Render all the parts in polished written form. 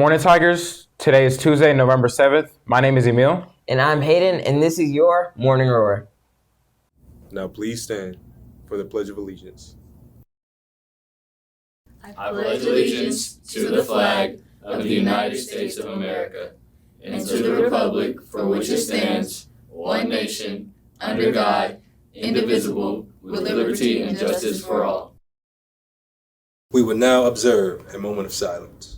morning, Tigers. Today is Tuesday, November 7th. My name is Emil. And I'm Hayden, and this is your Morning Roar. Now please stand for the Pledge of Allegiance. I pledge allegiance to the flag of the United States of America and to the republic for which it stands, one nation, under God, indivisible, with liberty and justice for all. We will now observe a moment of silence.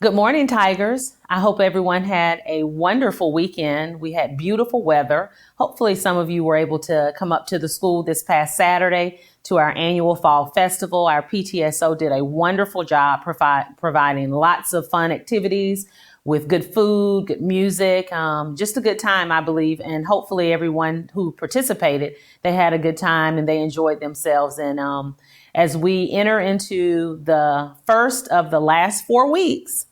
Good morning, Tigers. I hope everyone had a wonderful weekend. We had beautiful weather. Hopefully some of you were able to come up to the school this past Saturday to our annual fall festival. Our PTSO did a wonderful job providing lots of fun activities with good food, good music, just a good time, I believe. And hopefully everyone who participated, they had a good time and they enjoyed themselves. And as we enter into the first of the last 4 weeks,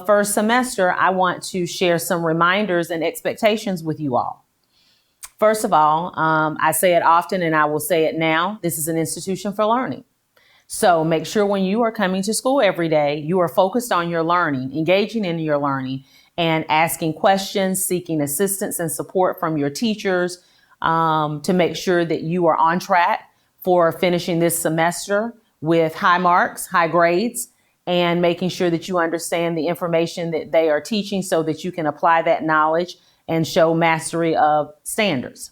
first semester, I want to share some reminders and expectations with you all. First of all, I say it often and I will say it now. This is an institution for learning. So make sure when you are coming to school every day, you are focused on your learning, engaging in your learning, and asking questions, seeking assistance and support from your teachers to make sure that you are on track for finishing this semester with high marks, high grades, and making sure that you understand the information that they are teaching so that you can apply that knowledge and show mastery of standards.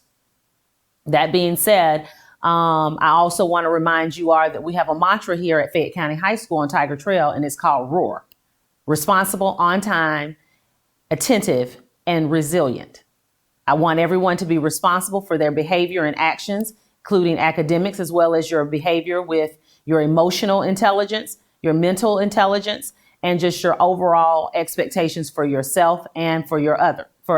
That being said, I also want to remind you all that we have a mantra here at Fayette County High School on Tiger Trail, and it's called ROAR. Responsible, on time, attentive, and resilient. I want everyone to be responsible for their behavior and actions, including academics, as well as your behavior with your emotional intelligence, your mental intelligence, and just your overall expectations for yourself and for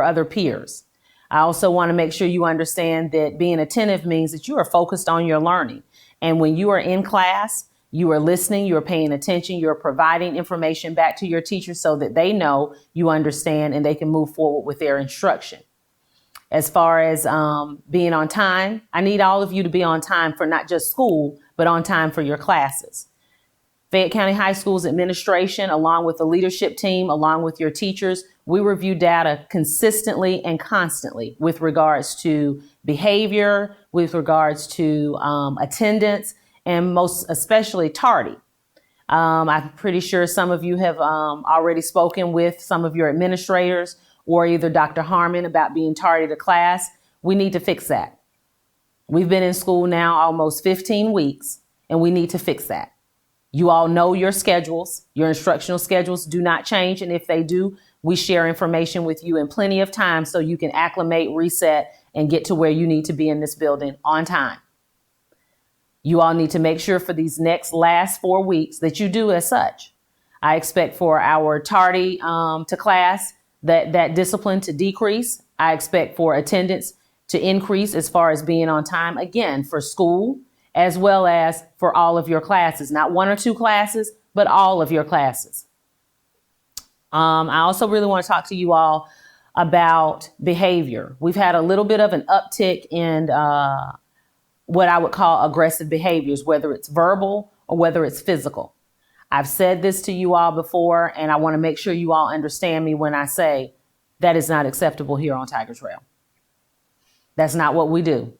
other peers. I also want to make sure you understand that being attentive means that you are focused on your learning. And when you are in class, you are listening, you are paying attention, you're providing information back to your teacher so that they know you understand and they can move forward with their instruction. As far as being on time, I need all of you to be on time for not just school, but on time for your classes. Fayette County High School's administration, along with the leadership team, along with your teachers, we review data consistently and constantly with regards to behavior, with regards to attendance, and most especially tardy. I'm pretty sure some of you have already spoken with some of your administrators or either Dr. Harmon about being tardy to class. We need to fix that. We've been in school now almost 15 weeks, and we need to fix that. You all know your schedules. Your instructional schedules do not change. And if they do, we share information with you in plenty of time so you can acclimate, reset, and get to where you need to be in this building on time. You all need to make sure for these last 4 weeks that you do as such. I expect for our tardy to class that discipline to decrease. I expect for attendance to increase as far as being on time, again, for school, as well as for all of your classes, not 1 or 2 classes, but all of your classes. I also really want to talk to you all about behavior. We've had a little bit of an uptick in what I would call aggressive behaviors, whether it's verbal or whether it's physical. I've said this to you all before, and I want to make sure you all understand me when I say that is not acceptable here on Tiger Trail. That's not what we do.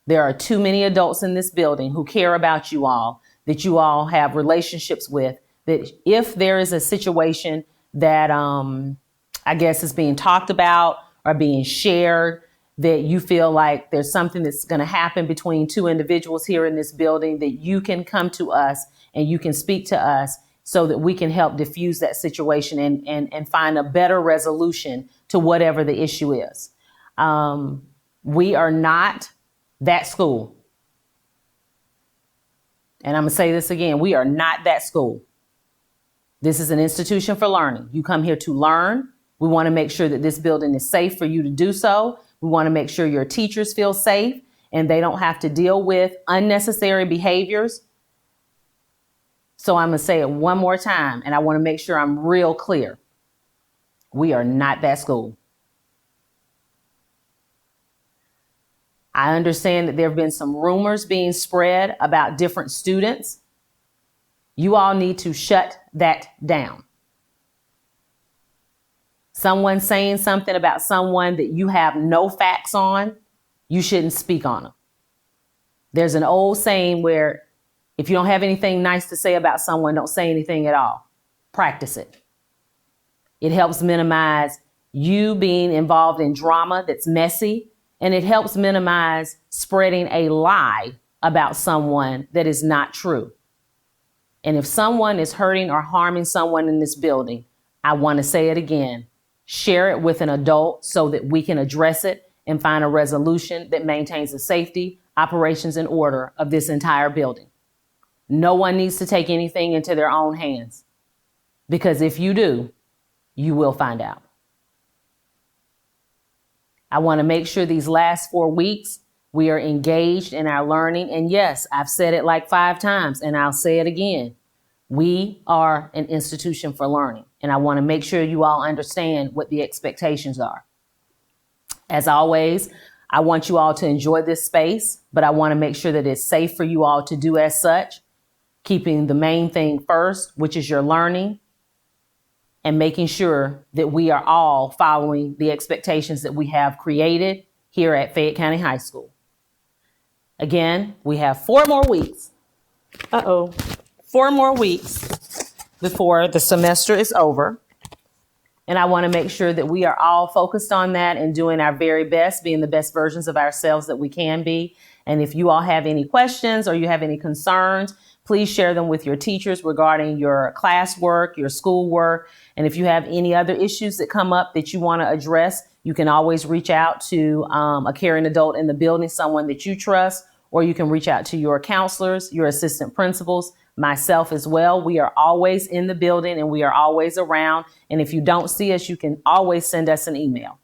There are too many adults in this building who care about you all, that you all have relationships with, that if there is a situation that I guess is being talked about or being shared, that you feel like there's something that's going to happen between 2 individuals here in this building, that you can come to us and you can speak to us so that we can help diffuse that situation and find a better resolution to whatever the issue is. We are not that school. And I'm going to say this again. We are not that school. This is an institution for learning. You come here to learn. We want to make sure that this building is safe for you to do so. We want to make sure your teachers feel safe and they don't have to deal with unnecessary behaviors. So I'm going to say it one more time, and I want to make sure I'm real clear. We are not that school. I understand that there have been some rumors being spread about different students. You all need to shut that down. Someone saying something about someone that you have no facts on, you shouldn't speak on them. There's an old saying where if you don't have anything nice to say about someone, don't say anything at all. Practice it. It helps minimize you being involved in drama that's messy, and it helps minimize spreading a lie about someone that is not true. And if someone is hurting or harming someone in this building, I want to say it again. Share it with an adult so that we can address it and find a resolution that maintains the safety, operations, and order of this entire building. No one needs to take anything into their own hands, because if you do, you will find out. I want to make sure these last 4 weeks we are engaged in our learning. And yes, I've said it like 5 times and I'll say it again. We are an institution for learning, and I want to make sure you all understand what the expectations are. As always, I want you all to enjoy this space, but I want to make sure that it's safe for you all to do as such, keeping the main thing first, which is your learning, and making sure that we are all following the expectations that we have created here at Fayette County High School. Again, we have 4 more weeks. 4 more weeks before the semester is over. And I want to make sure that we are all focused on that and doing our very best, being the best versions of ourselves that we can be. And if you all have any questions or you have any concerns, please share them with your teachers regarding your classwork, your schoolwork. And if you have any other issues that come up that you want to address, you can always reach out to a caring adult in the building, someone that you trust, or you can reach out to your counselors, your assistant principals, myself as well. We are always in the building and we are always around. And if you don't see us, you can always send us an email.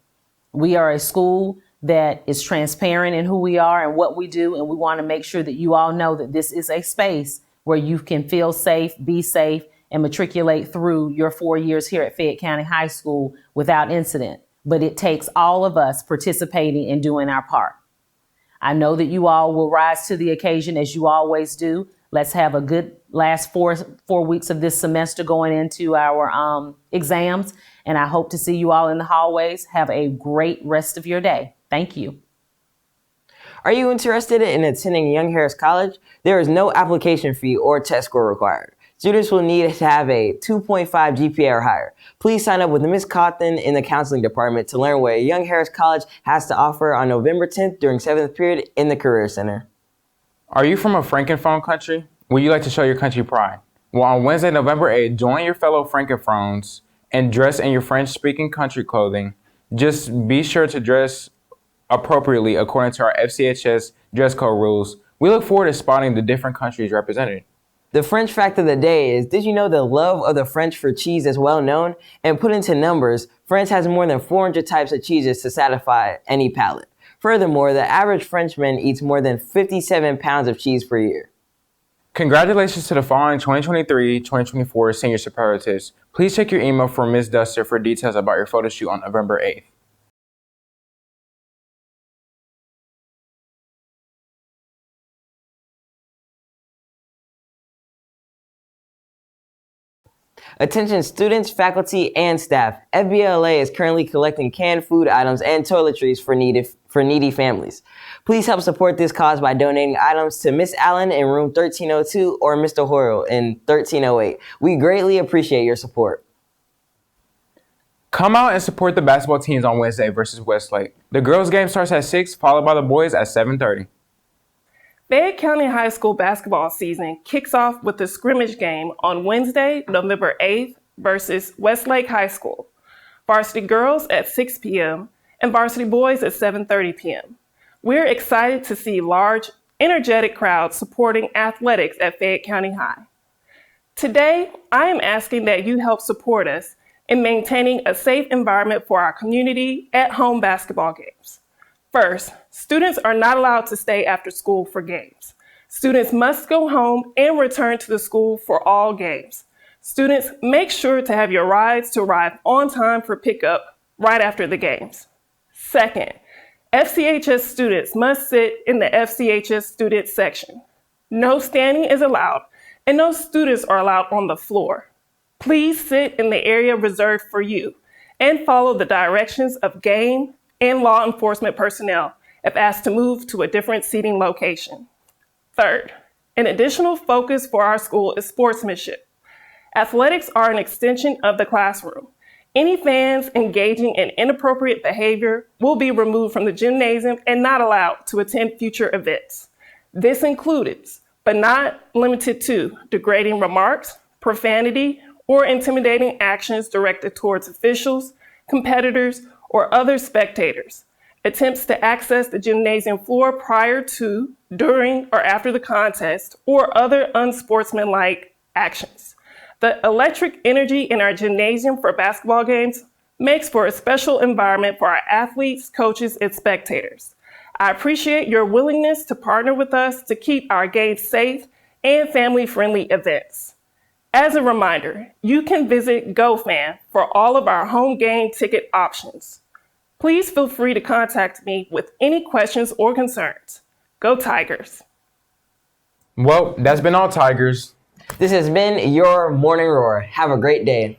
We are a school that is transparent in who we are and what we do. And we want to make sure that you all know that this is a space where you can feel safe, be safe, and matriculate through your 4 years here at Fayette County High School without incident. But it takes all of us participating and doing our part. I know that you all will rise to the occasion as you always do. Let's have a good last four weeks of this semester going into our exams. And I hope to see you all in the hallways. Have a great rest of your day. Thank you. Are you interested in attending Young Harris College? There is no application fee or test score required. Students will need to have a 2.5 GPA or higher. Please sign up with Ms. Cawthon in the counseling department to learn what Young Harris College has to offer on November 10th during 7th period in the Career Center. Are you from a Francophone country? Would you like to show your country pride? Well, on Wednesday, November 8th, join your fellow Francophones and dress in your French-speaking country clothing. Just be sure to dress appropriately according to our FCHS dress code rules. We look forward to spotting the different countries represented. The French fact of the day is, did you know the love of the French for cheese is well known? And put into numbers, France has more than 400 types of cheeses to satisfy any palate. Furthermore, the average Frenchman eats more than 57 pounds of cheese per year. Congratulations to the following 2023-2024 senior superlatives. Please check your email from Ms. Duster for details about your photo shoot on November 8th. Attention students, faculty, and staff. FBLA is currently collecting canned food items and toiletries for needy families. Please help support this cause by donating items to Miss Allen in room 1302 or Mr. Hoyle in 1308. We greatly appreciate your support. Come out and support the basketball teams on Wednesday versus Westlake. The girls' game starts at 6, followed by the boys at 7:30. Fayette County High School basketball season kicks off with the scrimmage game on Wednesday, November 8th versus Westlake High School. Varsity girls at 6 p.m. and varsity boys at 7:30 p.m. We're excited to see large, energetic crowds supporting athletics at Fayette County High. Today, I am asking that you help support us in maintaining a safe environment for our community at home basketball games. First, students are not allowed to stay after school for games. Students must go home and return to the school for all games. Students, make sure to have your rides to arrive on time for pickup right after the games. Second, FCHS students must sit in the FCHS student section. No standing is allowed, and no students are allowed on the floor. Please sit in the area reserved for you and follow the directions of game and law enforcement personnel if asked to move to a different seating location. Third, an additional focus for our school is sportsmanship. Athletics are an extension of the classroom. Any fans engaging in inappropriate behavior will be removed from the gymnasium and not allowed to attend future events. This includes, but not limited to, degrading remarks, profanity, or intimidating actions directed towards officials, competitors, or other spectators. Attempts to access the gymnasium floor prior to, during, or after the contest, or other unsportsmanlike actions. The electric energy in our gymnasium for basketball games makes for a special environment for our athletes, coaches, and spectators. I appreciate your willingness to partner with us to keep our games safe and family-friendly events. As a reminder, you can visit GoFan for all of our home game ticket options. Please feel free to contact me with any questions or concerns. Go Tigers! Well, that's been all, Tigers. This has been your Morning Roar. Have a great day.